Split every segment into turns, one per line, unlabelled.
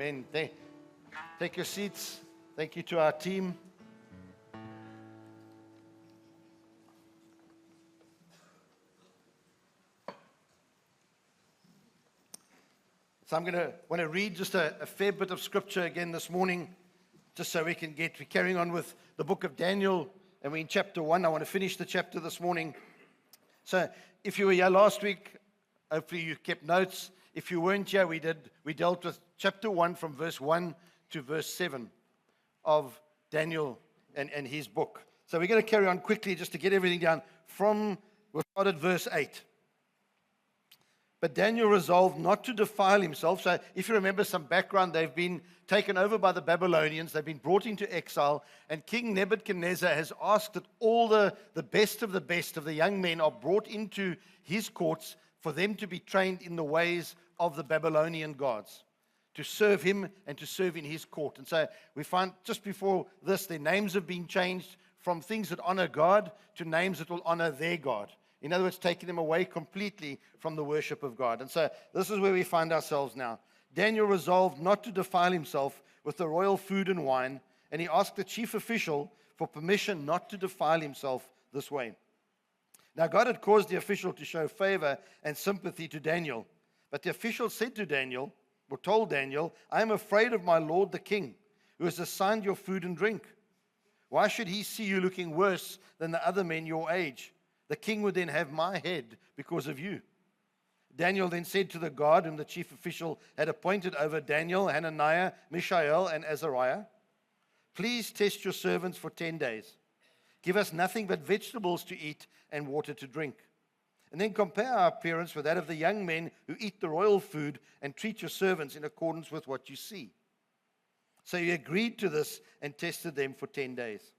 Amen. Take your seats. Thank you to our team. So I'm going to want to read just a fair bit of scripture again this morning, just so we're carrying on with the book of Daniel, and we're in chapter 1. I want to finish the chapter this morning. So if you were here last week, hopefully you kept notes. If you weren't here, we dealt with chapter 1 from verse 1 to verse 7 of Daniel and his book. So we're going to carry on quickly just to get everything down. We'll start at verse 8. But Daniel resolved not to defile himself. So if you remember some background, they've been taken over by the Babylonians. They've been brought into exile. And King Nebuchadnezzar has asked that all the best of the young men are brought into his courts for them to be trained in the ways of the Babylonian gods, to serve him and to serve in his court. And so we find just before this, their names have been changed from things that honor God to names that will honor their God. In other words, taking them away completely from the worship of God. And so this is where we find ourselves now. Daniel resolved not to defile himself with the royal food and wine, and he asked the chief official for permission not to defile himself this way. Now God had caused the official to show favor and sympathy to Daniel. But the official said to Daniel, or told Daniel, I am afraid of my lord the king, who has assigned your food and drink. Why should he see you looking worse than the other men your age? The king would then have my head because of you. Daniel then said to the guard whom the chief official had appointed over Daniel, Hananiah, Mishael, and Azariah, please test your servants for 10 days. Give us nothing but vegetables to eat and water to drink. And then compare our appearance with that of the young men who eat the royal food and treat your servants in accordance with what you see. So he agreed to this and tested them for 10 days.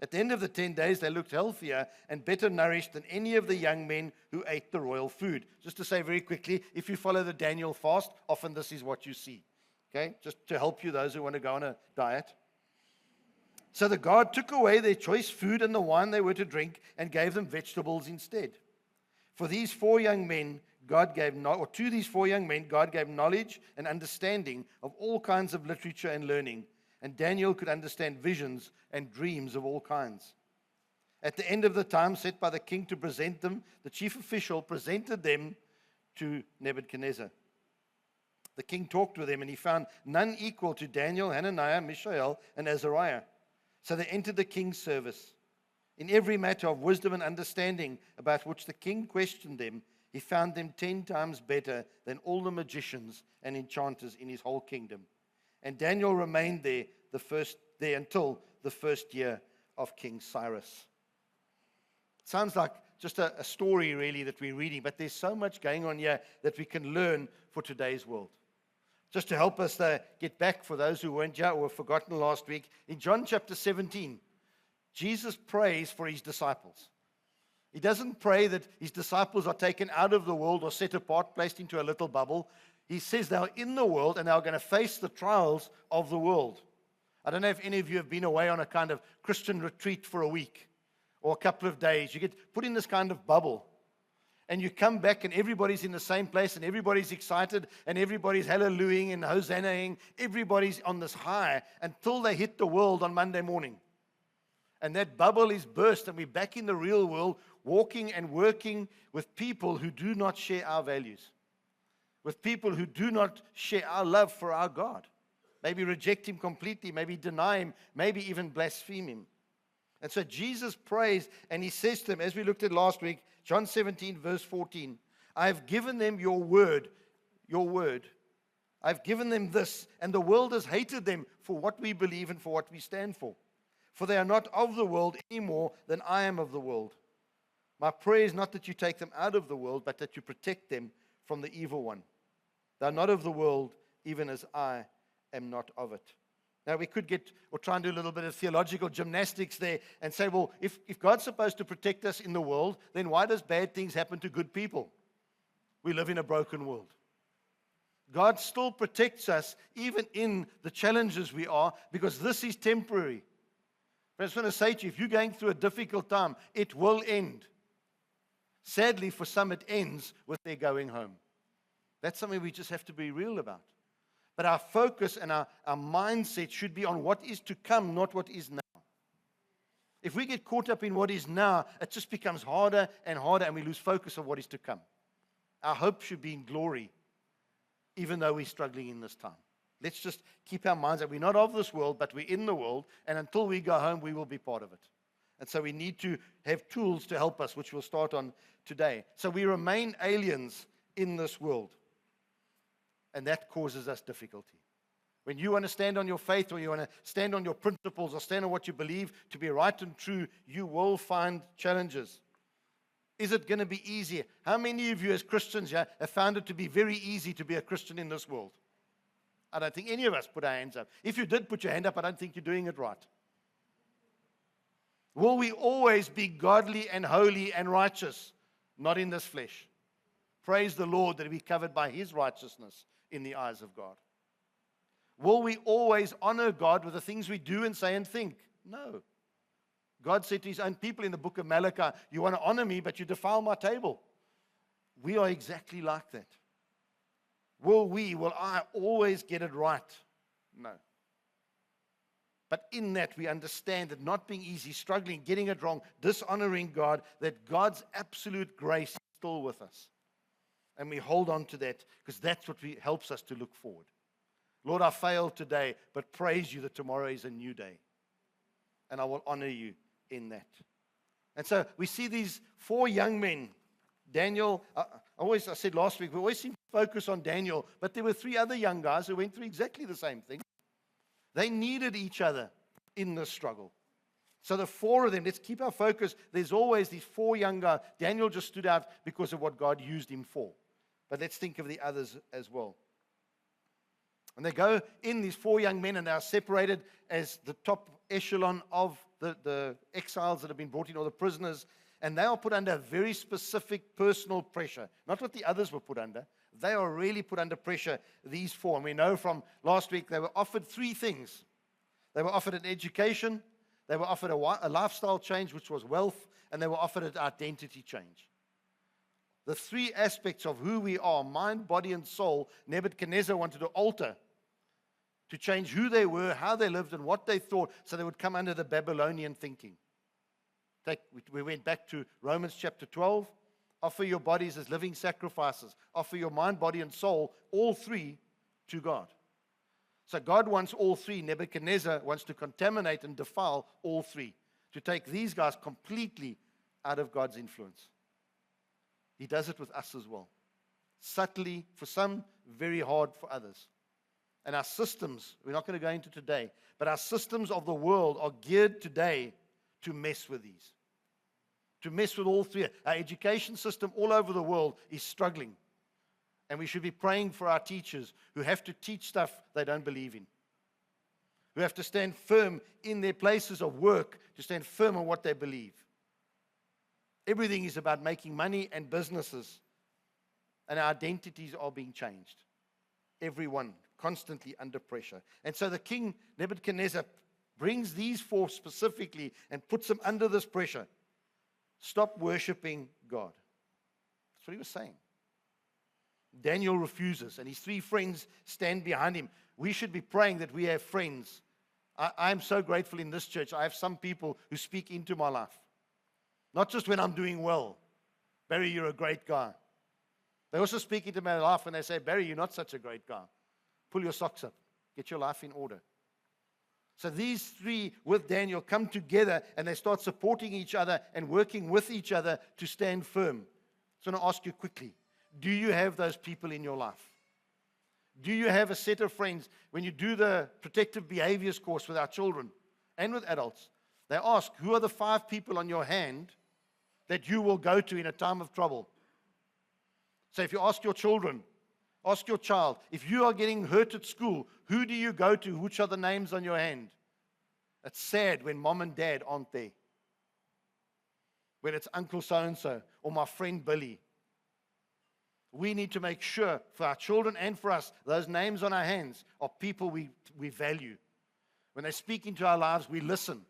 At the end of the 10 days, they looked healthier and better nourished than any of the young men who ate the royal food. Just to say very quickly, if you follow the Daniel fast, often this is what you see. Okay? Just to help you, those who want to go on a diet. So the guard took away their choice food and the wine they were to drink and gave them vegetables instead. To these four young men, God gave knowledge and understanding of all kinds of literature and learning. And Daniel could understand visions and dreams of all kinds. At the end of the time set by the king to present them, the chief official presented them to Nebuchadnezzar. The king talked with them, and he found none equal to Daniel, Hananiah, Mishael, and Azariah. So they entered the king's service. In every matter of wisdom and understanding about which the king questioned them, he found them 10 times better than all the magicians and enchanters in his whole kingdom. And Daniel remained there until the first year of King Cyrus. It sounds like just a story, really, that we're reading, but there's so much going on here that we can learn for today's world. Just to help us get back, for those who weren't here or were forgotten last week, in John chapter 17, Jesus prays for his disciples. He doesn't pray that his disciples are taken out of the world or set apart, placed into a little bubble. He says they are in the world and they are going to face the trials of the world. I don't know if any of you have been away on a kind of Christian retreat for a week or a couple of days. You get put in this kind of bubble and you come back and everybody's in the same place and everybody's excited and everybody's hallelujahing and hosannaing. Everybody's on this high until they hit the world on Monday morning. And that bubble is burst and we're back in the real world, walking and working with people who do not share our values, with people who do not share our love for our God. Maybe reject him completely, maybe deny him, maybe even blaspheme him. And so Jesus prays and he says to them, as we looked at last week, John 17, verse 14, I have given them your word. I've given them this, and the world has hated them for what we believe and for what we stand for. For they are not of the world any more than I am of the world. My prayer is not that you take them out of the world, but that you protect them from the evil one. They are not of the world, even as I am not of it. Now, we could try and do a little bit of theological gymnastics there and say, well, if God's supposed to protect us in the world, then why does bad things happen to good people? We live in a broken world. God still protects us even in the challenges we are, because this is temporary. But I just want to say to you, if you're going through a difficult time, it will end. Sadly, for some, it ends with their going home. That's something we just have to be real about. But our focus and our mindset should be on what is to come, not what is now. If we get caught up in what is now, it just becomes harder and harder, and we lose focus of what is to come. Our hope should be in glory, even though we're struggling in this time. Let's just keep our minds that we're not of this world, but we're in the world, and until we go home, we will be part of it. And so we need to have tools to help us, which we'll start on today. So we remain aliens in this world, and that causes us difficulty. When you want to stand on your faith, or you want to stand on your principles, or stand on what you believe to be right and true, you will find challenges. Is it going to be easier? How many of you as Christians have found it to be very easy to be a Christian in this world? I don't think any of us put our hands up. If you did put your hand up, I don't think you're doing it right. Will we always be godly and holy and righteous? Not in this flesh. Praise the Lord that we're covered by His righteousness in the eyes of God. Will we always honor God with the things we do and say and think? No. God said to His own people in the book of Malachi, you want to honor me, but you defile my table. We are exactly like that. Will I always get it right? No. But in that we understand that not being easy, struggling, getting it wrong, dishonoring God, that God's absolute grace is still with us. And we hold on to that because that's what helps us to look forward. Lord, I failed today, but praise you that tomorrow is a new day. And I will honor you in that. And so we see these 4 young men. Daniel, I said last week, we always seem to focus on Daniel, but there were 3 other young guys who went through exactly the same thing. They needed each other in this struggle. So the 4 of them, let's keep our focus. There's always these 4 young guys. Daniel just stood out because of what God used him for. But let's think of the others as well. And they go in, these 4 young men, and they are separated as the top echelon of the exiles that have been brought in, or the prisoners. And they are put under very specific personal pressure. Not what the others were put under. They are really put under pressure, these 4. And we know from last week they were offered 3 things. They were offered an education, they were offered a lifestyle change, which was wealth, and they were offered an identity change. The 3 aspects of who we are, mind, body, and soul, Nebuchadnezzar wanted to alter to change who they were, how they lived, and what they thought, so they would come under the Babylonian thinking. We went back to Romans chapter 12. Offer your bodies as living sacrifices. Offer your mind, body, and soul, all 3, to God. So God wants all 3. Nebuchadnezzar wants to contaminate and defile all 3, to take these guys completely out of God's influence. He does it with us as well. Subtly, for some, very hard for others. And our systems, we're not going to go into today, but our systems of the world are geared today to mess with these. To mess with all 3. Our education system all over the world is struggling. And we should be praying for our teachers who have to teach stuff they don't believe in. Who have to stand firm in their places of work, to stand firm on what they believe. Everything is about making money and businesses. And our identities are being changed. Everyone constantly under pressure. And so the king, Nebuchadnezzar, brings these 4 specifically and puts them under this pressure. Stop worshiping God. That's what he was saying. Daniel refuses, and his 3 friends stand behind him. We should be praying that we have friends. I'm so grateful in this church. I have some people who speak into my life. Not just when I'm doing well. Barry, you're a great guy. They also speak into my life and they say, Barry, you're not such a great guy. Pull your socks up. Get your life in order. So these 3 with Daniel come together and they start supporting each other and working with each other to stand firm. So I want to ask you quickly, do you have those people in your life? Do you have a set of friends? When you do the protective behaviors course with our children and with adults, they ask, who are the 5 people on your hand that you will go to in a time of trouble? So if you ask your children, ask your child, if you are getting hurt at school, who do you go to? Which are the names on your hand? It's sad when mom and dad aren't there. When it's Uncle so-and-so or my friend Billy. We need to make sure for our children and for us, those names on our hands are people we value. When they speak into our lives, we listen.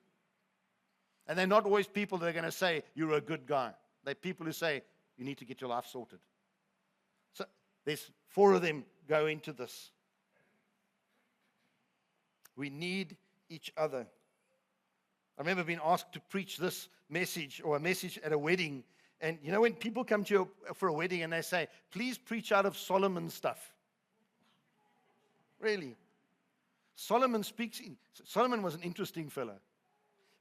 And they're not always people that are going to say, you're a good guy. They're people who say, you need to get your life sorted. So there's 4 of them go into this. We need each other. I remember being asked to preach this message or a message at a wedding. And you know when people come to you for a wedding and they say, please preach out of Solomon's stuff. Really. Solomon was an interesting fellow.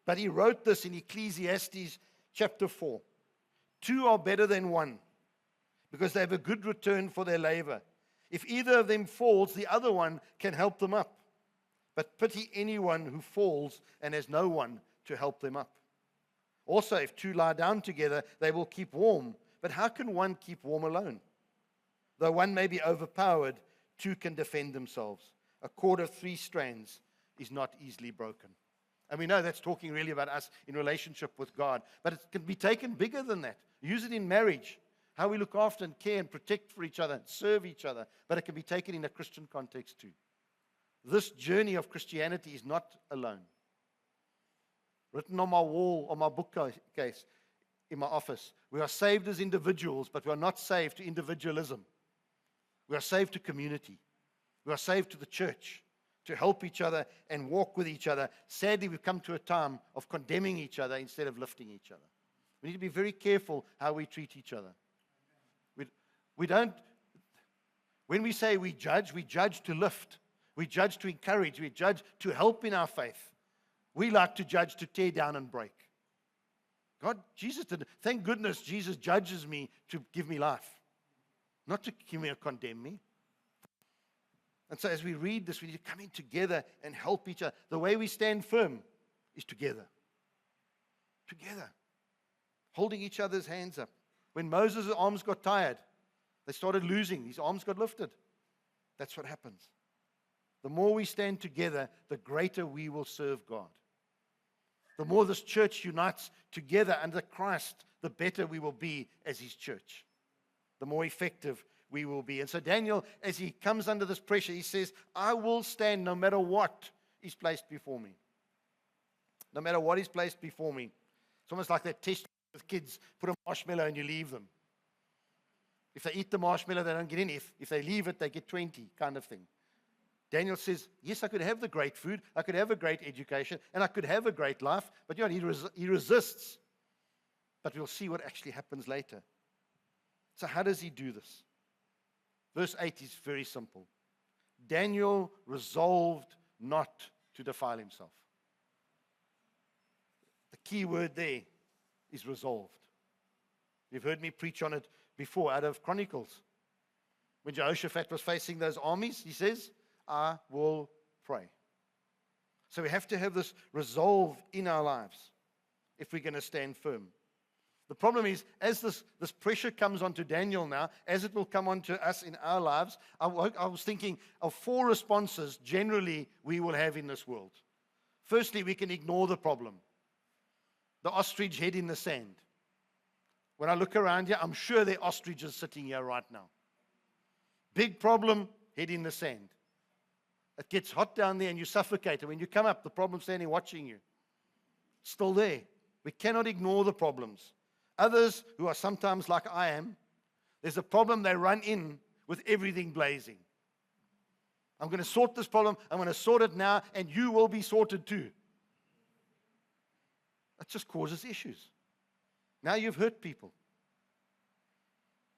But he wrote this in Ecclesiastes chapter 4. 2 are better than 1 because they have a good return for their labor. If either of them falls, the other one can help them up. But pity anyone who falls and has no one to help them up. Also, if 2 lie down together, they will keep warm. But how can one keep warm alone? Though one may be overpowered, 2 can defend themselves. A cord of 3 strands is not easily broken. And we know that's talking really about us in relationship with God. But it can be taken bigger than that. Use it in marriage, how we look after and care and protect for each other and serve each other. But it can be taken in a Christian context too. This journey of Christianity is not alone. Written on my wall, on my bookcase in my office, we are saved as individuals, but we are not saved to individualism. We are saved to community. We are saved to the church, to help each other and walk with each other. Sadly, we've come to a time of condemning each other instead of lifting each other. We need to be very careful how we treat each other. We don't, when we say we judge to lift. We judge to encourage. We judge to help in our faith. We like to judge to tear down and break. Jesus did. Thank goodness Jesus judges me to give me life, not to give me or condemn me. And so as we read this, we need to come in together and help each other. The way we stand firm is together. Together. Holding each other's hands up. When Moses' arms got tired, they started losing. His arms got lifted. That's what happens. The more we stand together, the greater we will serve God. The more this church unites together under Christ, the better we will be as His church. The more effective we will be. And so Daniel, as he comes under this pressure, he says, I will stand no matter what is placed before me. No matter what is placed before me. It's almost like that test with kids. Put a marshmallow and you leave them. If they eat the marshmallow, they don't get in. If they leave it, they get 20 kind of thing. Daniel says, yes, I could have the great food, I could have a great education, and I could have a great life, but you know, he resists. But we'll see what actually happens later. So how does he do this? Verse 8 is very simple. Daniel resolved not to defile himself. The key word there is resolved. You've heard me preach on it before out of Chronicles. When Jehoshaphat was facing those armies, he says, I will pray. So we have to have this resolve in our lives if we're going to stand firm. The problem is, as this pressure comes onto Daniel now, as it will come onto us in our lives, I was thinking of 4 responses generally we will have in this world. Firstly, we can ignore the problem. The ostrich head in the sand. When I look around here, I'm sure there are ostriches sitting here right now. Big problem, head in the sand. It gets hot down there and you suffocate. And when you come up, the problem's standing watching you. It's still there. We cannot ignore the problems. Others who are sometimes like I am, there's a problem, they run in with everything blazing. I'm going to sort this problem. I'm going to sort it now, and you will be sorted too. That just causes issues. Now you've hurt people.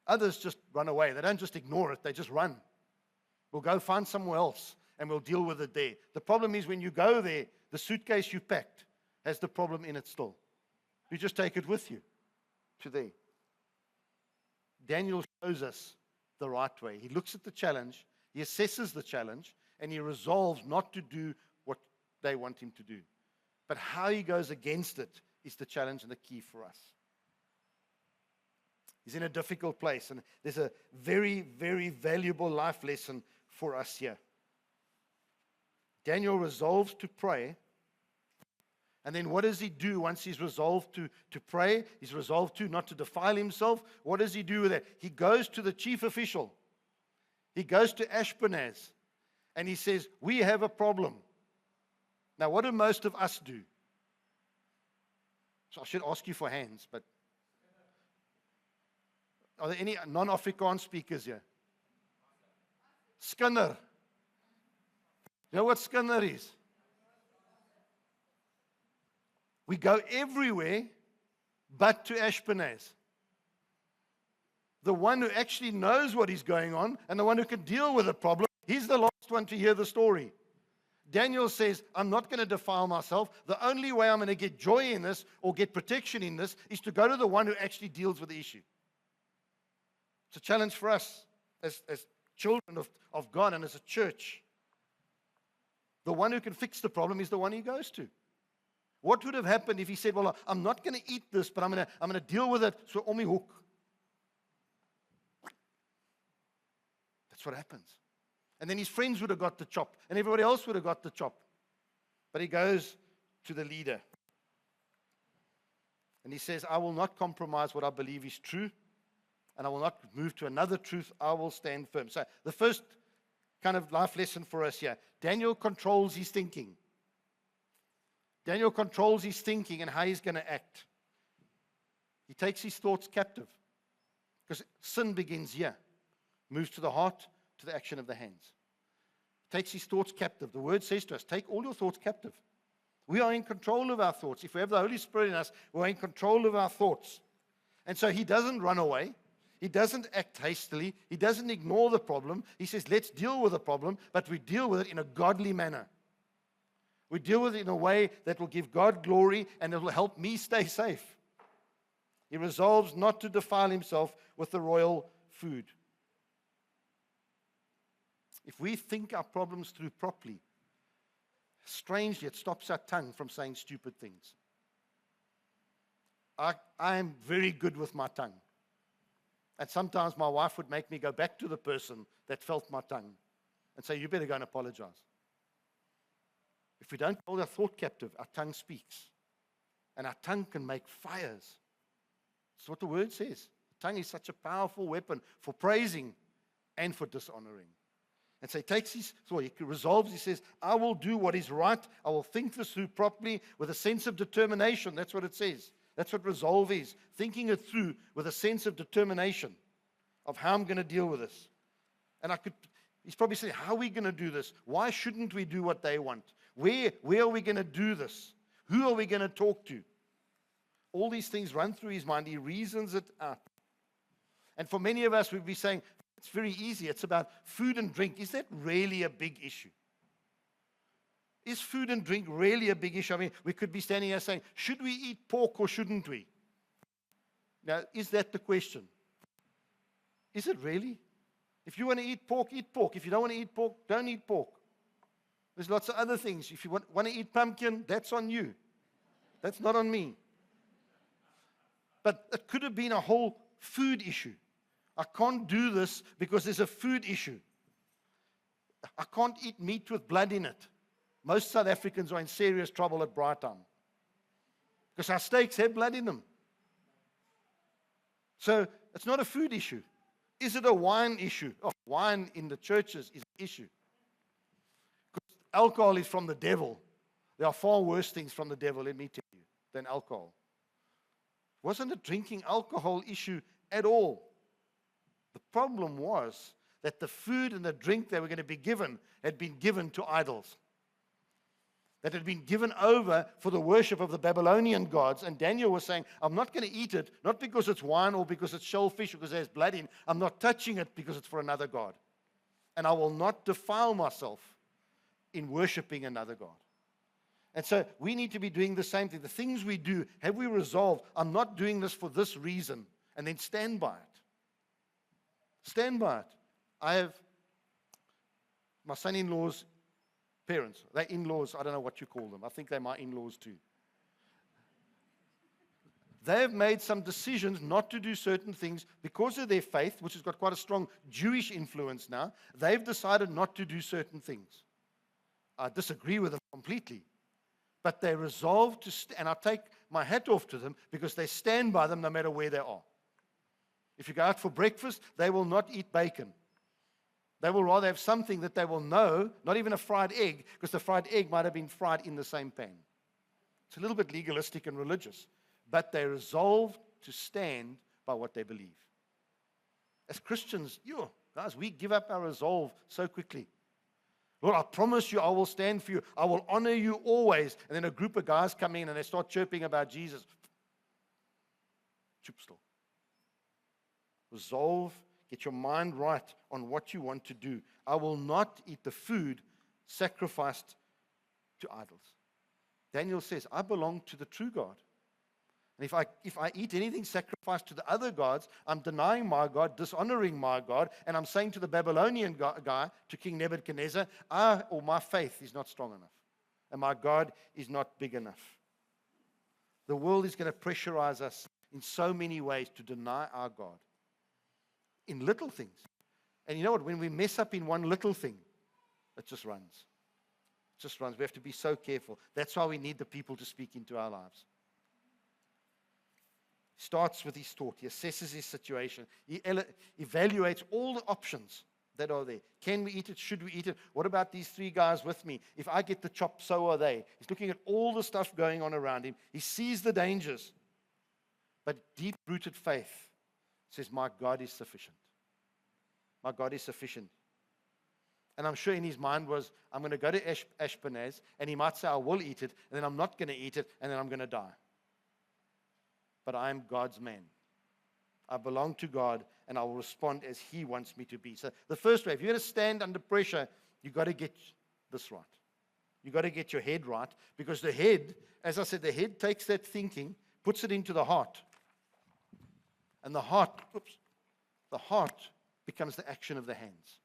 Others just run away. They don't just ignore it. They just run. We'll go find somewhere else, and we'll deal with it there. The problem is when you go there, the suitcase you packed has the problem in it still. You just take it with you to there. Daniel shows us the right way. He looks at the challenge, he assesses the challenge, and he resolves not to do what they want him to do. But how he goes against it is the challenge and the key for us. He's in a difficult place, and there's a very, very valuable life lesson for us here. Daniel resolves to pray. And then what does he do once he's resolved to pray? He's resolved to not to defile himself. What does he do with it? He goes to the chief official. He goes to Ashpenaz. And he says, we have a problem. Now, what do most of us do? So I should ask you for hands, but are there any non-Afrikaans speakers here? Skinder. You know what skinder is? We go everywhere but to Ashpenaz. The one who actually knows what is going on and the one who can deal with the problem, he's the last one to hear the story. Daniel says, I'm not going to defile myself. The only way I'm going to get joy in this or get protection in this is to go to the one who actually deals with the issue. It's a challenge for us as children of God and as a church. The one who can fix the problem is the one he goes to. What would have happened if he said, well, I'm not going to eat this, but I'm going to deal with it so on my hook? That's what happens. And then his friends would have got the chop, and everybody else would have got the chop. But he goes to the leader. And he says, I will not compromise what I believe is true, and I will not move to another truth. I will stand firm. So the first kind of life lesson for us here, Daniel controls his thinking. Daniel controls his thinking and how he's going to act. He takes his thoughts captive. Because sin begins here. Moves to the heart, to the action of the hands. Takes his thoughts captive. The word says to us, take all your thoughts captive. We are in control of our thoughts. If we have the Holy Spirit in us, we're in control of our thoughts. And so he doesn't run away. He doesn't act hastily. He doesn't ignore the problem. He says, let's deal with the problem, but we deal with it in a godly manner. We deal with it in a way that will give God glory and it will help me stay safe. He resolves not to defile himself with the royal food. If we think our problems through properly, strangely, it stops our tongue from saying stupid things. I am very good with my tongue. And sometimes my wife would make me go back to the person that felt my tongue and say, you better go and apologize. If we don't hold our thought captive, our tongue speaks. And our tongue can make fires. That's what the word says. The tongue is such a powerful weapon for praising and for dishonoring. And so he takes his thought, he resolves, he says, I will do what is right. I will think this through properly with a sense of determination. That's what it says. That's what resolve is. Thinking it through with a sense of determination of how I'm going to deal with this. And he's probably saying, how are we going to do this? Why shouldn't we do what they want? Where are we going to do this? Who are we going to talk to? All these things run through his mind. He reasons it out. And for many of us, we'd be saying, it's very easy. It's about food and drink. Is that really a big issue? Is food and drink really a big issue? I mean, we could be standing here saying, should we eat pork or shouldn't we? Now, is that the question? Is it really? If you want to eat pork, eat pork. If you don't want to eat pork, don't eat pork. There's lots of other things. If you want to eat pumpkin, that's on you. That's not on me. But it could have been a whole food issue. I can't do this because there's a food issue. I can't eat meat with blood in it. Most South Africans are in serious trouble at Brighton because our steaks have blood in them. So it's not a food issue. Is it a wine issue? Oh, wine in the churches is an issue. Because alcohol is from the devil. There are far worse things from the devil, let me tell you, than alcohol. It wasn't a drinking alcohol issue at all. The problem was that the food and the drink they were going to be given had been given to idols. That had been given over for the worship of the Babylonian gods. And Daniel was saying, I'm not going to eat it, not because it's wine or because it's shellfish or because there's blood in. I'm not touching it because it's for another god. And I will not defile myself in worshiping another god. And so we need to be doing the same thing. The things we do, have we resolved, I'm not doing this for this reason, and then stand by it. Stand by it. I have my son-in-law's parents. They're in-laws. I don't know what you call them. I think they're my in-laws too. They have made some decisions not to do certain things because of their faith, which has got quite a strong Jewish influence now. They've decided not to do certain things. I disagree with them completely. But they resolved to, and I take my hat off to them because they stand by them no matter where they are. If you go out for breakfast, they will not eat bacon. They will rather have something that they will know, not even a fried egg, because the fried egg might have been fried in the same pan. It's a little bit legalistic and religious, but they resolve to stand by what they believe. As Christians, guys, we give up our resolve so quickly. Lord, I promise you I will stand for you. I will honor you always. And then a group of guys come in and they start chirping about Jesus. Chup still. Resolve, get your mind right on what you want to do. I will not eat the food sacrificed to idols. Daniel says, I belong to the true God. And if I eat anything sacrificed to the other gods, I'm denying my God, dishonoring my God, and I'm saying to the Babylonian guy, to King Nebuchadnezzar, my faith is not strong enough, and my God is not big enough. The world is going to pressurize us in so many ways to deny our God in little things. And you know what? When we mess up in one little thing, it just runs. It just runs. We have to be so careful. That's why we need the people to speak into our lives. Starts with his thought. He assesses his situation. He evaluates all the options that are there. Can we eat it? Should we eat it? What about these three guys with me? If I get the chop, so are they. He's looking at all the stuff going on around him. He sees the dangers. But deep-rooted faith says, my God is sufficient. My God is sufficient. And I'm sure in his mind was, I'm going to go to Ashpenaz, and he might say, I will eat it, and then I'm not going to eat it, and then I'm going to die. But I am God's man. I belong to God, and I will respond as he wants me to be. So the first way, if you're going to stand under pressure, you've got to get this right. You've got to get your head right, because the head, as I said, the head takes that thinking, puts it into the heart. And the heart becomes the action of the hands.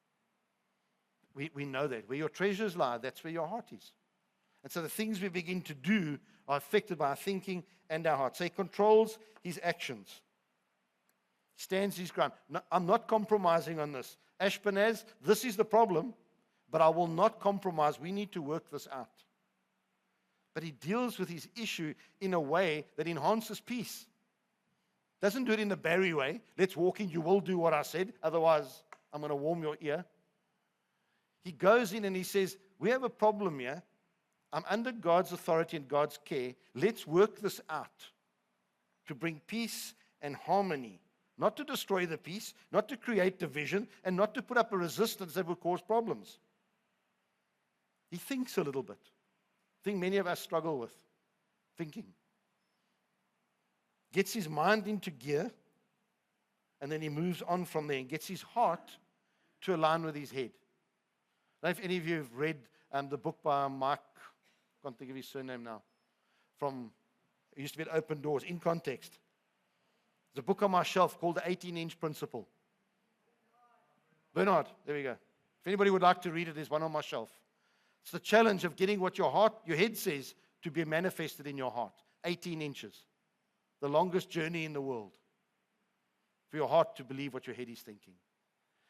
We know that. Where your treasures lie, that's where your heart is. And so the things we begin to do are affected by our thinking and our heart. So he controls his actions. He stands his ground. No, I'm not compromising on this. Ashpenaz, this is the problem, but I will not compromise. We need to work this out. But he deals with his issue in a way that enhances peace. Doesn't do it in the Barry way. Let's walk in, you will do what I said, otherwise I'm going to warm your ear. He goes in and he says, we have a problem here. I'm under God's authority and God's care. Let's work this out to bring peace and harmony, not to destroy the peace, not to create division, and not to put up a resistance that will cause problems. He thinks a little bit. I think many of us struggle with thinking. Gets his mind into gear, and then he moves on from there and gets his heart to align with his head. I don't know if any of you have read the book by Mike, I can't think of his surname now, it used to be at Open Doors, In Context. There's a book on my shelf called The 18-Inch Principle. Bernard, there we go. If anybody would like to read it, there's one on my shelf. It's the challenge of getting what your head says to be manifested in your heart. 18 inches. The longest journey in the world for your heart to believe what your head is thinking.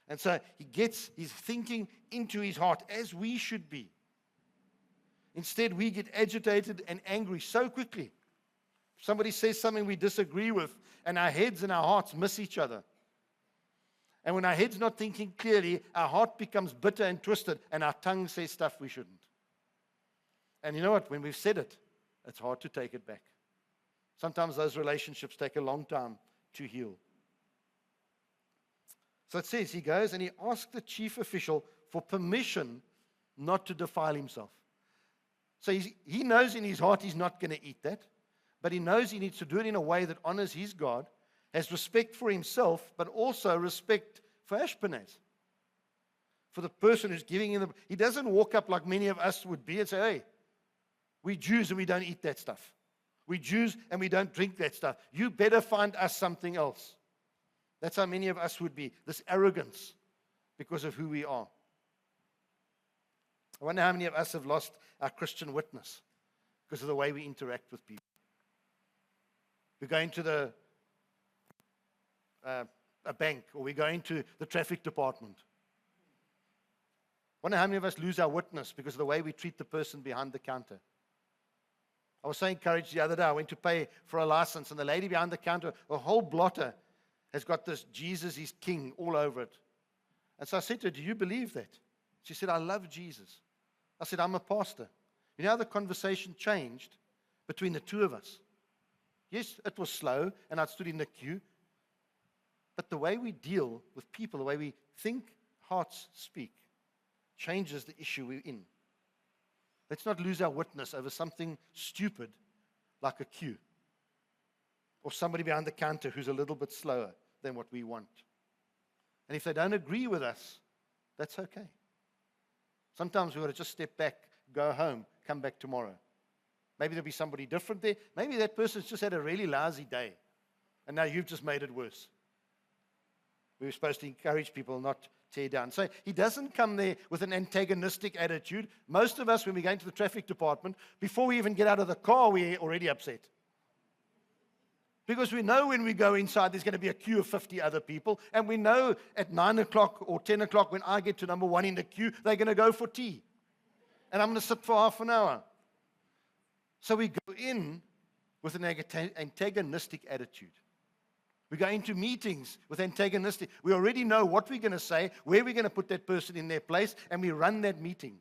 And so he gets his thinking into his heart, as we should be. Instead, we get agitated and angry so quickly. Somebody says something we disagree with, and our heads and our hearts miss each other. And when our head's not thinking clearly, our heart becomes bitter and twisted, and our tongue says stuff we shouldn't. And you know what? When we've said it, it's hard to take it back. Sometimes those relationships take a long time to heal. So it says he goes and he asks the chief official for permission not to defile himself. So he knows in his heart he's not going to eat that, but he knows he needs to do it in a way that honors his God, has respect for himself, but also respect for Ashpenaz, for the person who's giving him he doesn't walk up like many of us would be and say, hey, we Jews and we don't eat that stuff. We Jews and we don't drink that stuff. You better find us something else. That's how many of us would be, this arrogance because of who we are. I wonder how many of us have lost our Christian witness because of the way we interact with people. We go into a bank, or we go into the traffic department. I wonder how many of us lose our witness because of the way we treat the person behind the counter. I was so encouraged the other day. I went to pay for a license, and the lady behind the counter, a whole blotter, has got this Jesus is King all over it. And so I said to her, do you believe that? She said, I love Jesus. I said, I'm a pastor. You know how the conversation changed between the two of us? Yes, it was slow, and I stood in the queue. But the way we deal with people, the way we think, hearts speak. changes the issue we're in. Let's not lose our witness over something stupid like a queue or somebody behind the counter who's a little bit slower than what we want. And if they don't agree with us, that's okay. Sometimes we've got to just step back, go home, come back tomorrow. Maybe there'll be somebody different there. Maybe that person's just had a really lousy day, and now you've just made it worse. We were supposed to encourage people, not tear down. So he doesn't come there with an antagonistic attitude. Most of us, when we go into the traffic department, before we even get out of the car, we're already upset. Because we know when we go inside, there's going to be a queue of 50 other people. And we know at 9 o'clock or 10 o'clock, when I get to number 1 in the queue, they're going to go for tea. And I'm going to sit for half an hour. So we go in with an antagonistic attitude. We go into meetings with antagonistic. We already know what we're going to say, where we're going to put that person in their place, and we run that meeting.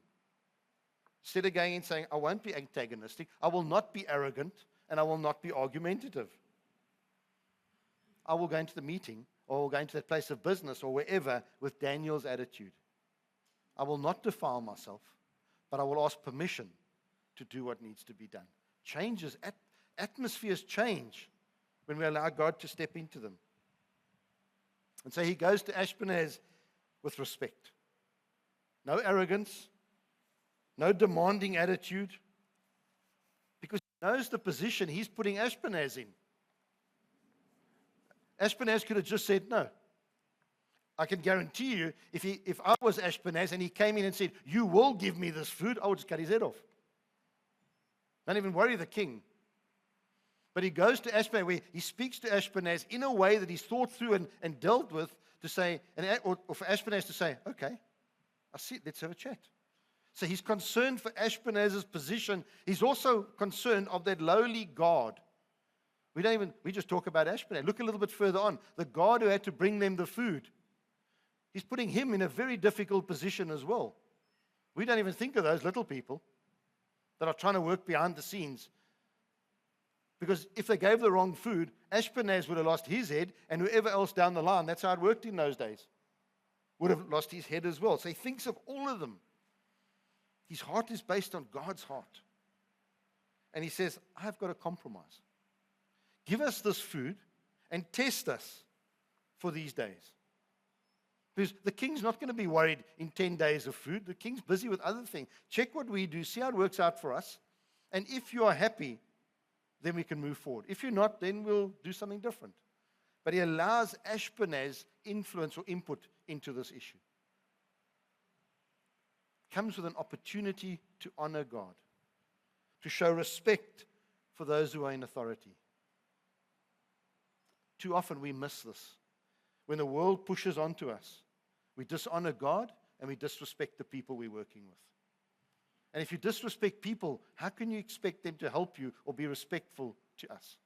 Instead of going and saying, I won't be antagonistic, I will not be arrogant, and I will not be argumentative. I will go into the meeting, or I will go into that place of business, or wherever, with Daniel's attitude. I will not defile myself, but I will ask permission to do what needs to be done. Changes, atmospheres change when we allow God to step into them. And so he goes to Ashpenaz with respect. No arrogance, no demanding attitude, because he knows the position he's putting Ashpenaz in. Ashpenaz could have just said no. I can guarantee you, if I was Ashpenaz and he came in and said, you will give me this food, I would just cut his head off. Don't even worry the king. But he goes to Ashpenaz, where he speaks to Ashpenaz in a way that he's thought through and dealt with, to say, or for Ashpenaz to say, okay, I see, let's have a chat. So he's concerned for Ashpenaz's position. He's also concerned of that lowly guard. We just talk about Ashpenaz. Look a little bit further on. The guard who had to bring them the food. He's putting him in a very difficult position as well. We don't even think of those little people that are trying to work behind the scenes. Because if they gave the wrong food, Ashpenaz would have lost his head, and whoever else down the line, that's how it worked in those days, would have lost his head as well. So he thinks of all of them. His heart is based on God's heart. And he says, I've got a compromise. Give us this food and test us for these days. Because the king's not going to be worried in 10 days of food. The king's busy with other things. Check what we do, see how it works out for us. And if you are happy, then we can move forward. If you're not, then we'll do something different. But he allows Ashpenaz influence or input into this issue. Comes with an opportunity to honor God, to show respect for those who are in authority. Too often we miss this. When the world pushes onto us, we dishonor God and we disrespect the people we're working with. And if you disrespect people, how can you expect them to help you or be respectful to us?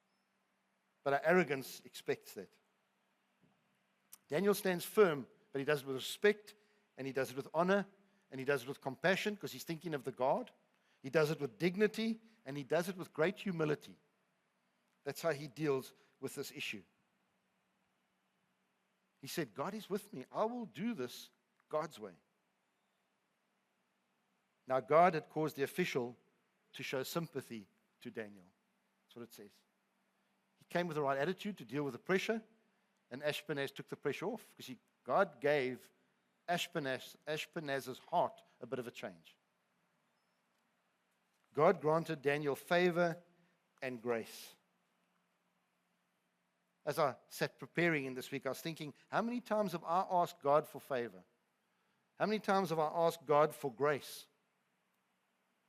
But our arrogance expects that. Daniel stands firm, but he does it with respect, and he does it with honor, and he does it with compassion because he's thinking of the God. He does it with dignity, and he does it with great humility. That's how he deals with this issue. He said, God is with me. I will do this God's way. Now, God had caused the official to show sympathy to Daniel. That's what it says. He came with the right attitude to deal with the pressure, and Ashpenaz took the pressure off because God gave Ashpenaz's heart a bit of a change. God granted Daniel favor and grace. As I sat preparing in this week, I was thinking, how many times have I asked God for favor? How many times have I asked God for grace?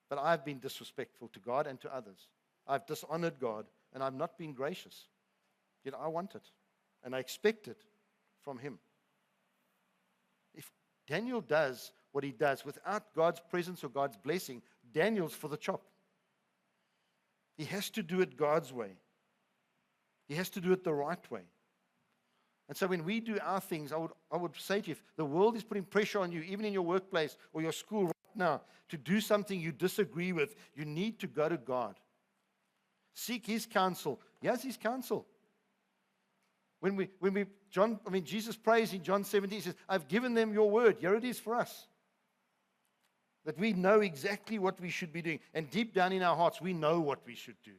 But I've been disrespectful to God and to others. I've dishonored God, and I've not been gracious. Yet I want it, and I expect it from him. If Daniel does what he does without God's presence or God's blessing, Daniel's for the chop. He has to do it God's way. He has to do it the right way. And so when we do our things, I would say to you, if the world is putting pressure on you, even in your workplace or your school right now, to do something you disagree with, you need to go to God. Seek his counsel. Here's his counsel. Jesus prays in John 17, he says, I've given them your word. Here it is for us. That we know exactly what we should be doing. And deep down in our hearts, we know what we should do.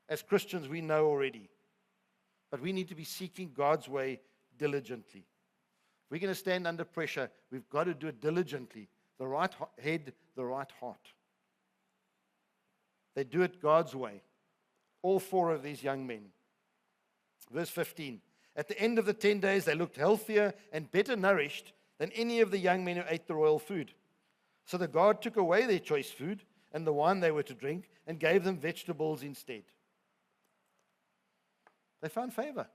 As Christians, we know already. But we need to be seeking God's way diligently. If we're going to stand under pressure, we've got to do it diligently. The right head, the right heart. They do it God's way. All 4 of these young men. Verse 15. At the end of the 10 days, they looked healthier and better nourished than any of the young men who ate the royal food. So the guard took away their choice food and the wine they were to drink and gave them vegetables instead. They found favor.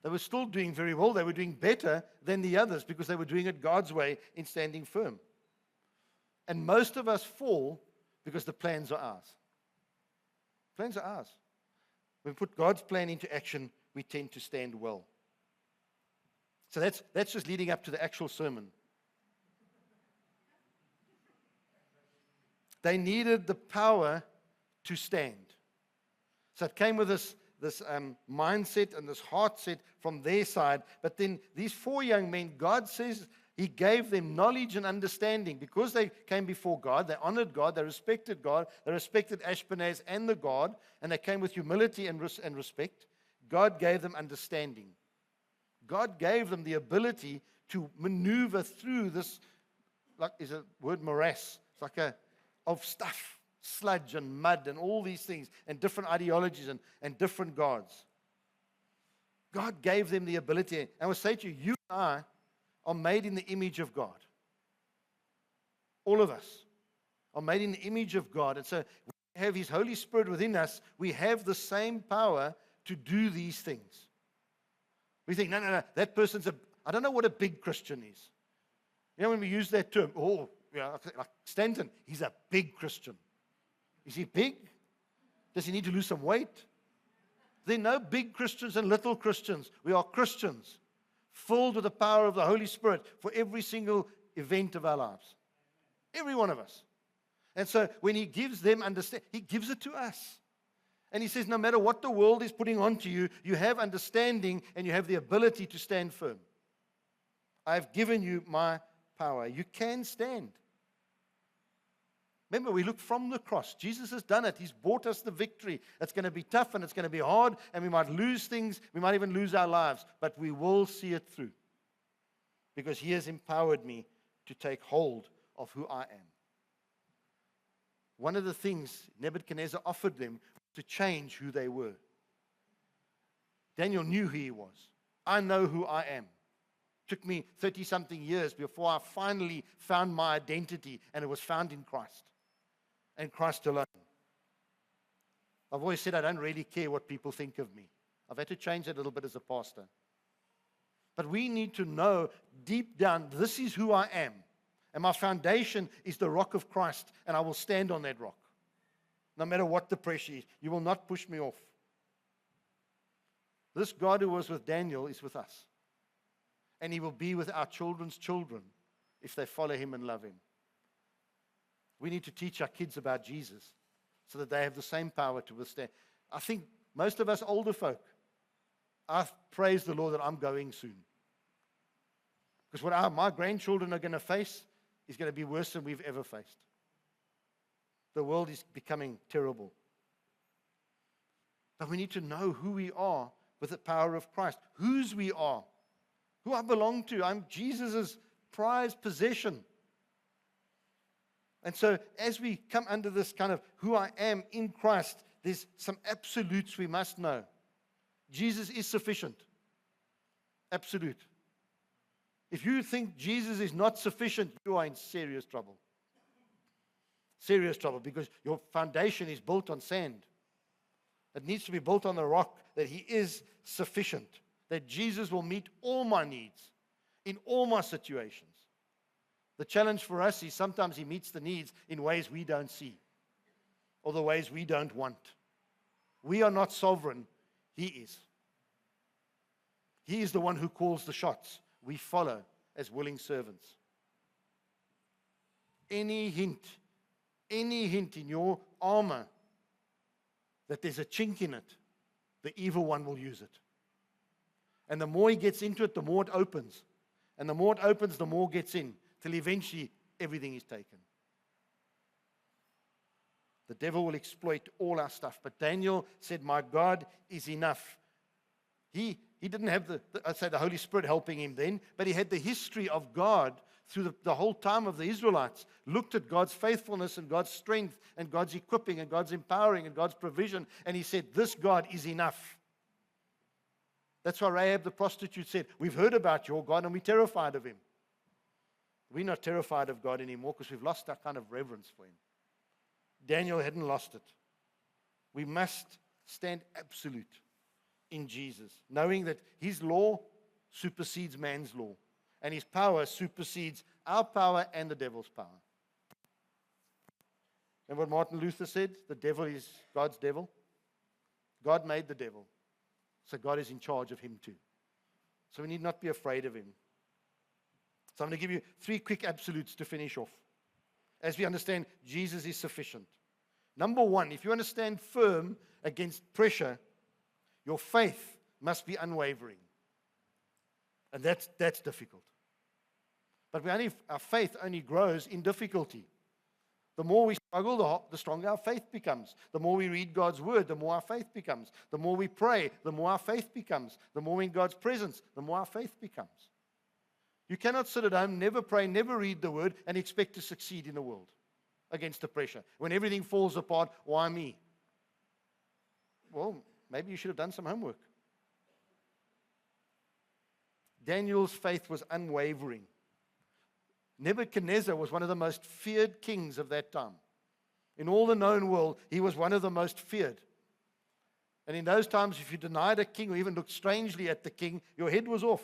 They were still doing very well. They were doing better than the others because they were doing it God's way in standing firm. And most of us fall because the plans are ours. Plans are ours. When we put God's plan into action, we tend to stand well. So that's just leading up to the actual sermon. They needed the power to stand. So it came with this mindset and this heart set from their side. But then these 4 young men, God says He gave them knowledge and understanding. Because they came before God, they honored God, they respected Ashpenaz and the guard, and they came with humility and respect. God gave them understanding. God gave them the ability to maneuver through this, like is a word morass. It's like of stuff, sludge and mud and all these things, and different ideologies and different gods. God gave them the ability. And I will say to you, you and I are made in the image of God. All of us are made in the image of God. And so we have His Holy Spirit within us. We have the same power to do these things. We think, no, that person's I don't know what a big Christian is. You know, when we use that term, like Stanton, he's a big Christian. Is he big? Does he need to lose some weight? There are no big Christians and little Christians. We are Christians, filled with the power of the Holy Spirit for every single event of our lives. Every one of us. And so when He gives them understanding, He gives it to us. And He says, no matter what the world is putting onto you, you have understanding and you have the ability to stand firm. I've given you my power. You can stand. Remember, we look from the cross. Jesus has done it. He's bought us the victory. It's going to be tough and it's going to be hard, and we might lose things. We might even lose our lives, but we will see it through because He has empowered me to take hold of who I am. One of the things Nebuchadnezzar offered them to change who they were. Daniel knew who he was. I know who I am. Took me 30-something years before I finally found my identity, and it was found in Christ and Christ alone. I've always said I don't really care what people think of me. I've had to change that a little bit as a pastor. But we need to know deep down, this is who I am. And my foundation is the rock of Christ, and I will stand on that rock. No matter what the pressure is, you will not push me off. This God who was with Daniel is with us. And He will be with our children's children if they follow Him and love Him. We need to teach our kids about Jesus so that they have the same power to withstand. I think most of us older folk, I praise the Lord that I'm going soon. Because what my grandchildren are going to face is going to be worse than we've ever faced. The world is becoming terrible. But we need to know who we are with the power of Christ, whose we are, who I belong to. I'm Jesus' prized possession. And so as we come under this kind of who I am in Christ, there's some absolutes we must know. Jesus is sufficient. Absolute. If you think Jesus is not sufficient, you are in serious trouble. Serious trouble, because your foundation is built on sand. It needs to be built on the rock that He is sufficient, that Jesus will meet all my needs in all my situations. The challenge for us is sometimes He meets the needs in ways we don't see or the ways we don't want. We are not sovereign. He is. He is the one who calls the shots. We follow as willing servants. Any hint in your armor that there's a chink in it, the evil one will use it. And the more he gets into it, the more it opens. And the more it opens, the more gets in, till eventually everything is taken. The devil will exploit all our stuff. But Daniel said, my God is enough. He didn't have the Holy Spirit helping him then, but he had the history of God through the whole time of the Israelites, looked at God's faithfulness and God's strength and God's equipping and God's empowering and God's provision, and he said, this God is enough. That's why Rahab the prostitute said, we've heard about your God and we're terrified of him. We're not terrified of God anymore because we've lost that kind of reverence for him. Daniel hadn't lost it. We must stand absolute in Jesus, knowing that his law supersedes man's law, and his power supersedes our power and the devil's power. And what Martin Luther said, the devil is God's devil. God made the devil, so God is in charge of him too. So we need not be afraid of him. So I'm going to give you 3 quick absolutes to finish off, as we understand Jesus is sufficient. Number 1, if you want to stand firm against pressure, your faith must be unwavering. And that's difficult. But our faith only grows in difficulty. The more we struggle, the stronger our faith becomes. The more we read God's word, the more our faith becomes. The more we pray, the more our faith becomes. The more we're in God's presence, the more our faith becomes. You cannot sit at home, never pray, never read the word, and expect to succeed in the world against the pressure. When everything falls apart, why me? Well, maybe you should have done some homework. Daniel's faith was unwavering. Nebuchadnezzar was one of the most feared kings of that time. In all the known world, he was one of the most feared. And in those times, if you denied a king or even looked strangely at the king, your head was off.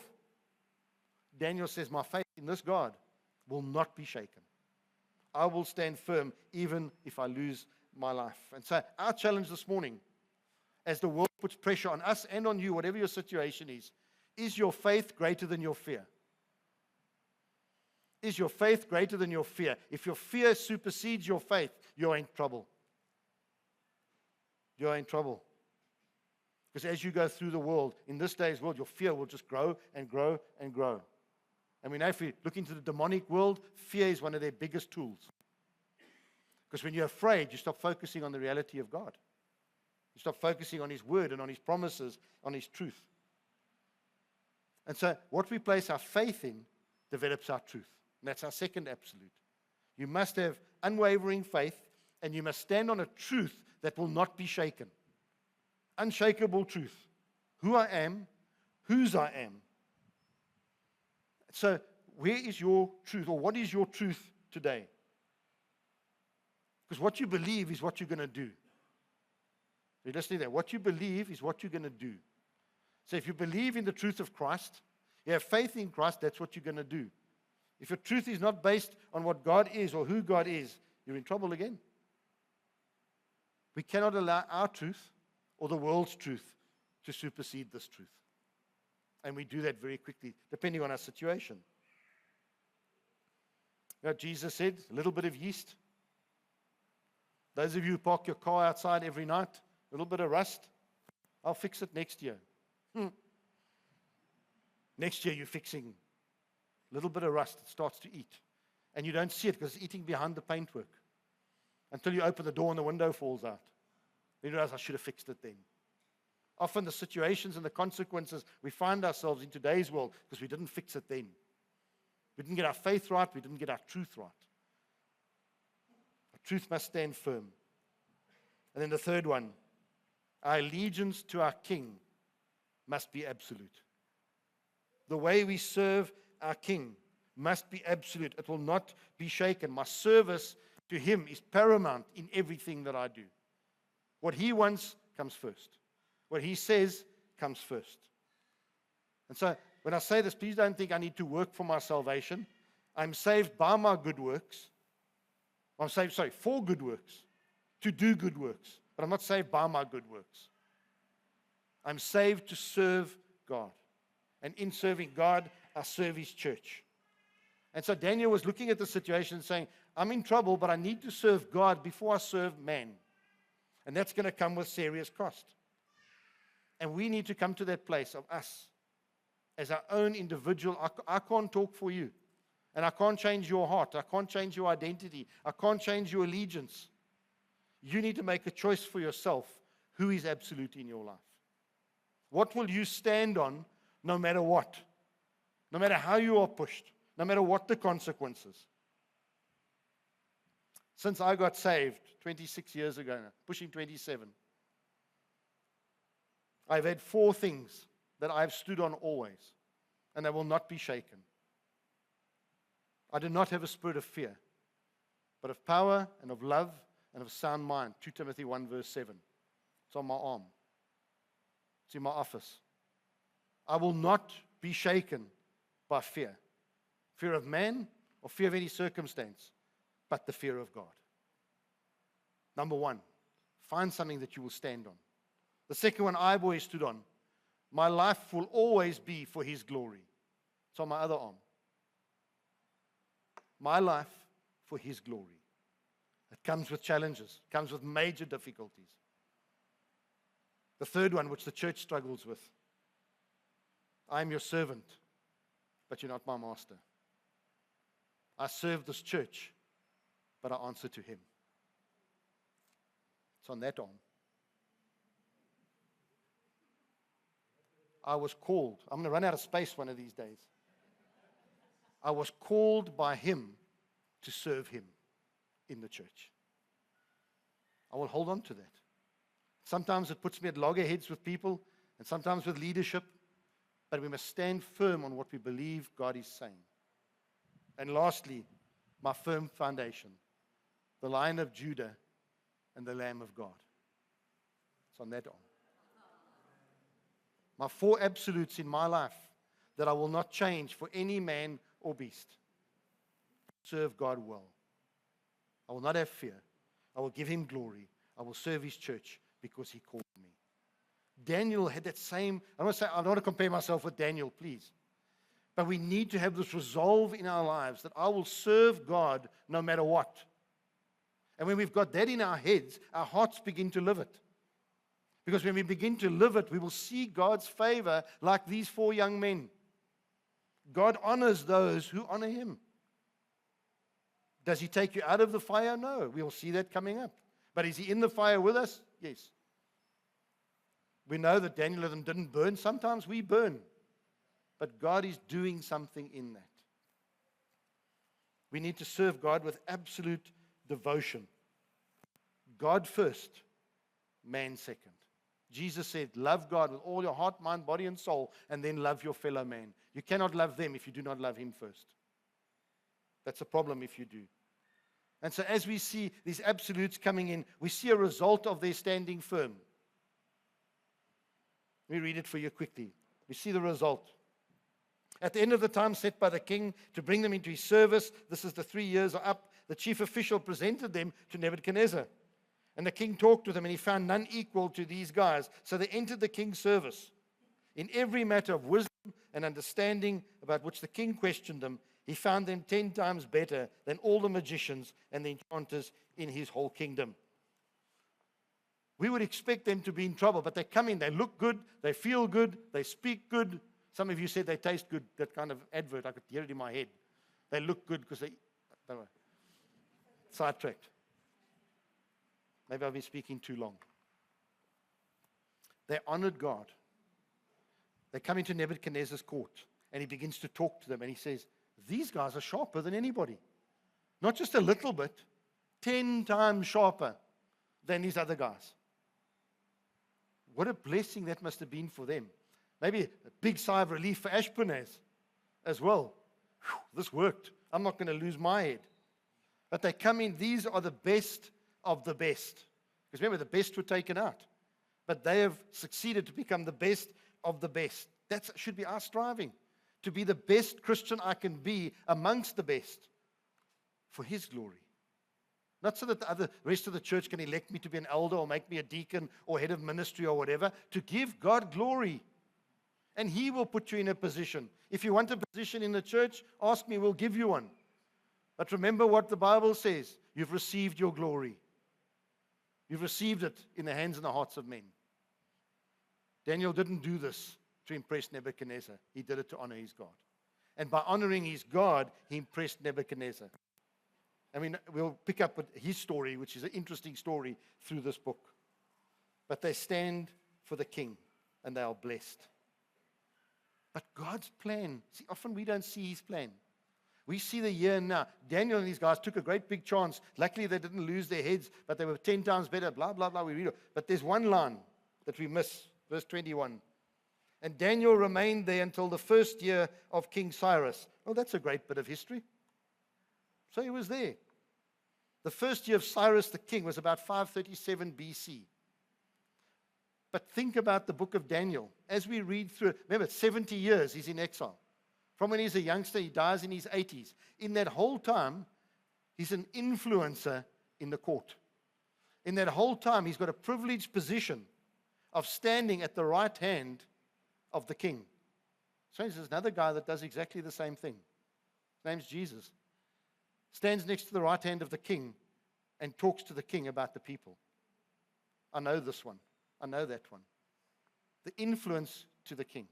Daniel says, my faith in this God will not be shaken. I will stand firm even if I lose my life. And so our challenge this morning, as the world puts pressure on us and on you, whatever your situation is your faith greater than your fear? Is your faith greater than your fear? If your fear supersedes your faith, you're in trouble. You're in trouble. Because as you go through the world, in this day's world, your fear will just grow and grow and grow. And we know if we look into the demonic world, fear is one of their biggest tools. Because when you're afraid, you stop focusing on the reality of God. You stop focusing on his word and on his promises, on his truth. And so what we place our faith in develops our truth. And that's our second absolute. You must have unwavering faith, and you must stand on a truth that will not be shaken. Unshakable truth. Who I am, whose I am. So where is your truth, or what is your truth today? Because what you believe is what you're going to do. You're listening there. What you believe is what you're going to do. So if you believe in the truth of Christ, you have faith in Christ, that's what you're going to do. If your truth is not based on what God is or who God is, you're in trouble again. We cannot allow our truth or the world's truth to supersede this truth. And we do that very quickly, depending on our situation. You know, Jesus said, a little bit of yeast. Those of you who park your car outside every night, a little bit of rust, I'll fix it next year. Next year you're fixing a little bit of rust. It starts to eat. And you don't see it because it's eating behind the paintwork. Until you open the door and the window falls out. Then you realize I should have fixed it then. Often the situations and the consequences we find ourselves in today's world because we didn't fix it then. We didn't get our faith right. We didn't get our truth right. Our truth must stand firm. And then the third one, our allegiance to our King must be absolute. The way we serve our King must be absolute. It will not be shaken. My service to him is paramount in everything that I do. What he wants comes first. What he says comes first. And so when I say this, please don't think I need to work for my salvation. I'm saved by my good works. I'm saved, for good works, to do good works. But I'm not saved by my good works. I'm saved to serve God. And in serving God, I serve his church. And so Daniel was looking at the situation and saying, I'm in trouble, but I need to serve God before I serve man. And that's going to come with serious cost. And we need to come to that place of us as our own individual. I can't talk for you. And I can't change your heart. I can't change your identity. I can't change your allegiance. You need to make a choice for yourself who is absolute in your life. What will you stand on no matter what? No matter how you are pushed. No matter what the consequences. Since I got saved 26 years ago now, pushing 27, I've had 4 things that I've stood on always, and they will not be shaken. I do not have a spirit of fear, but of power and of love and of sound mind. 2 Timothy 1 verse 7. It's on my arm. It's in my office. I will not be shaken by fear. Fear of man or fear of any circumstance, but the fear of God. Number 1, find something that you will stand on. The second one I've always stood on. My life will always be for His glory. It's on my other arm. My life for His glory. It comes with challenges. It comes with major difficulties. The third one, which the church struggles with. I am your servant, but you're not my master. I serve this church, but I answer to Him. It's on that arm. I was called. I'm going to run out of space one of these days. I was called by Him to serve Him in the church. I will hold on to that. Sometimes it puts me at loggerheads with people, and sometimes with leadership, but we must stand firm on what we believe God is saying. And lastly, my firm foundation, the Lion of Judah and the Lamb of God. It's on that arm. My 4 absolutes in my life that I will not change for any man or beast. Serve God well. I will not have fear. I will give Him glory. I will serve His church because He called me. Daniel had that same, I don't want to compare myself with Daniel, please. But we need to have this resolve in our lives that I will serve God no matter what. And when we've got that in our heads, our hearts begin to live it. Because when we begin to live it, we will see God's favor like these 4 young men. God honors those who honor Him. Does He take you out of the fire? No. We will see that coming up. But is He in the fire with us? Yes. We know that Daniel and them didn't burn. Sometimes we burn. But God is doing something in that. We need to serve God with absolute devotion. God first, man second. Jesus said, love God with all your heart, mind, body, and soul, and then love your fellow man. You cannot love them if you do not love Him first. That's a problem if you do. And so as we see these absolutes coming in, we see a result of their standing firm. Let me read it for you quickly. We see the result. At the end of the time set by the king to bring them into his service, this is the 3 years are up, the chief official presented them to Nebuchadnezzar. And the king talked with them, and he found none equal to these guys. So they entered the king's service. In every matter of wisdom and understanding about which the king questioned them, he found them 10 times better than all the magicians and the enchanters in his whole kingdom. We would expect them to be in trouble, but they come in, they look good, they feel good, they speak good. Some of you said they taste good, that kind of advert, I could hear it in my head. They look good because they, don't know, sidetracked. Maybe I've been speaking too long. They honored God. They come into Nebuchadnezzar's court, and he begins to talk to them, and he says, these guys are sharper than anybody. Not just a little bit, 10 times sharper than these other guys. What a blessing that must have been for them. Maybe a big sigh of relief for Ashpenaz as well. Whew, this worked. I'm not going to lose my head. But they come in, these are the best of the best. Because remember, the best were taken out. But they have succeeded to become the best of the best. That should be our striving. To be the best Christian I can be amongst the best. For His glory. Not so that the rest of the church can elect me to be an elder or make me a deacon or head of ministry or whatever. To give God glory. And He will put you in a position. If you want a position in the church, ask me, we'll give you one. But remember what the Bible says. You've received your glory. You've received it in the hands and the hearts of men. Daniel didn't do this to impress Nebuchadnezzar. He did it to honor his God. And by honoring his God, he impressed Nebuchadnezzar. I mean, we'll pick up with his story, which is an interesting story through this book. But they stand for the king, and they are blessed. But God's plan, see, often we don't see his plan. We see the here and now. Daniel and these guys took a great big chance. Luckily, they didn't lose their heads, but they were 10 times better, blah, blah, blah. We read it. But there's one line that we miss, verse 21. And Daniel remained there until the first year of King Cyrus. Well, that's a great bit of history. So he was there. The first year of Cyrus the king was about 537 BC. But think about the book of Daniel. As we read through it, remember, 70 years he's in exile. From when he's a youngster, he dies in his 80s. In that whole time, he's an influencer in the court. In that whole time, he's got a privileged position of standing at the right hand of the king. So there's another guy that does exactly the same thing. His name's Jesus. Stands next to the right hand of the king and talks to the king about the people. I know this one. I know that one. The influence to the king.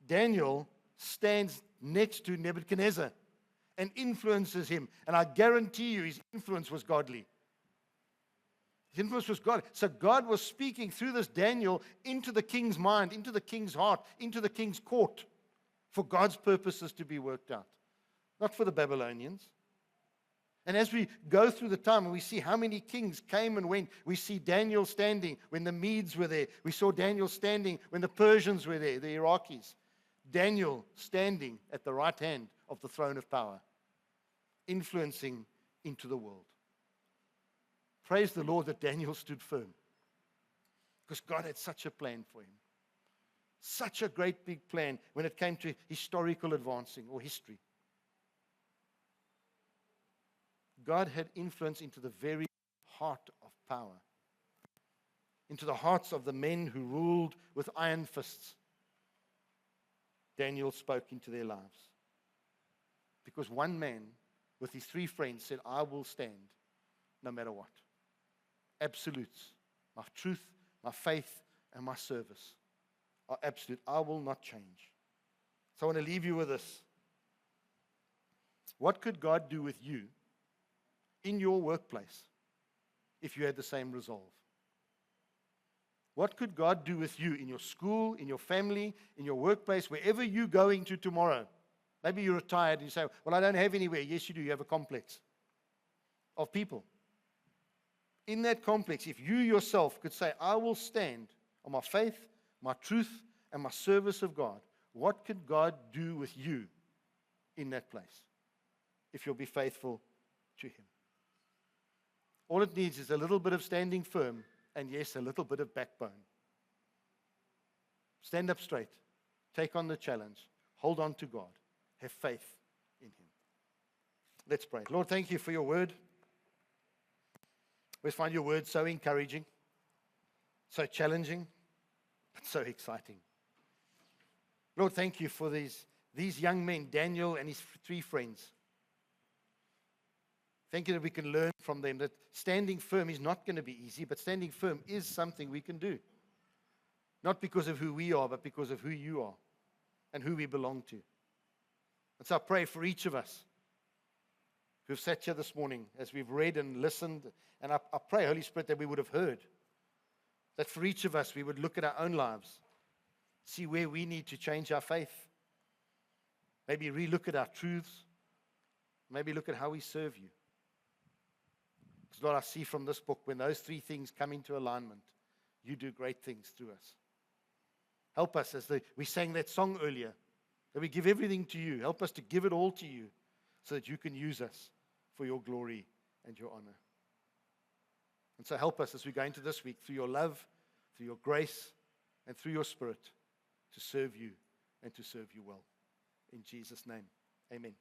Daniel stands next to Nebuchadnezzar and influences him. And I guarantee you his influence was godly. His influence was God. So God was speaking through this Daniel into the king's mind, into the king's heart, into the king's court for God's purposes to be worked out. Not for the Babylonians. And as we go through the time and we see how many kings came and went, we see Daniel standing when the Medes were there. We saw Daniel standing when the Persians were there, the Iraqis. Daniel standing at the right hand of the throne of power, influencing into the world. Praise the Lord that Daniel stood firm, because God had such a plan for him. Such a great big plan when it came to historical advancing or history. God had influence into the very heart of power, into the hearts of the men who ruled with iron fists. Daniel spoke into their lives. Because one man with his 3 friends said, I will stand no matter what. Absolutes. My truth, my faith, and my service are absolute. I will not change. So I want to leave you with this. What could God do with you in your workplace if you had the same resolve? What could God do with you in your school, in your family, in your workplace, wherever you're going to tomorrow? Maybe you're retired and you say, well, I don't have anywhere. Yes, you do. You have a complex of people. In that complex, if you yourself could say, I will stand on my faith, my truth, and my service of God, what could God do with you in that place if you'll be faithful to Him? All it needs is a little bit of standing firm and, yes, a little bit of backbone. Stand up straight. Take on the challenge. Hold on to God. Have faith in Him. Let's pray. Lord, thank you for your word. We find your word so encouraging, so challenging, but so exciting. Lord, thank you for these young men, Daniel and his 3 friends. Thank you that we can learn from them that standing firm is not going to be easy, but standing firm is something we can do. Not because of who we are, but because of who you are and who we belong to. And so I pray for each of us who've sat here this morning as we've read and listened. And I pray, Holy Spirit, that we would have heard. That for each of us, we would look at our own lives, see where we need to change our faith. Maybe relook at our truths. Maybe look at how we serve you. Because, Lord, I see from this book, when those 3 things come into alignment, you do great things through us. Help us, as we sang that song earlier, that we give everything to you. Help us to give it all to you so that you can use us for your glory and your honor. And so help us as we go into this week through your love, through your grace, and through your Spirit to serve you and to serve you well. In Jesus' name, amen.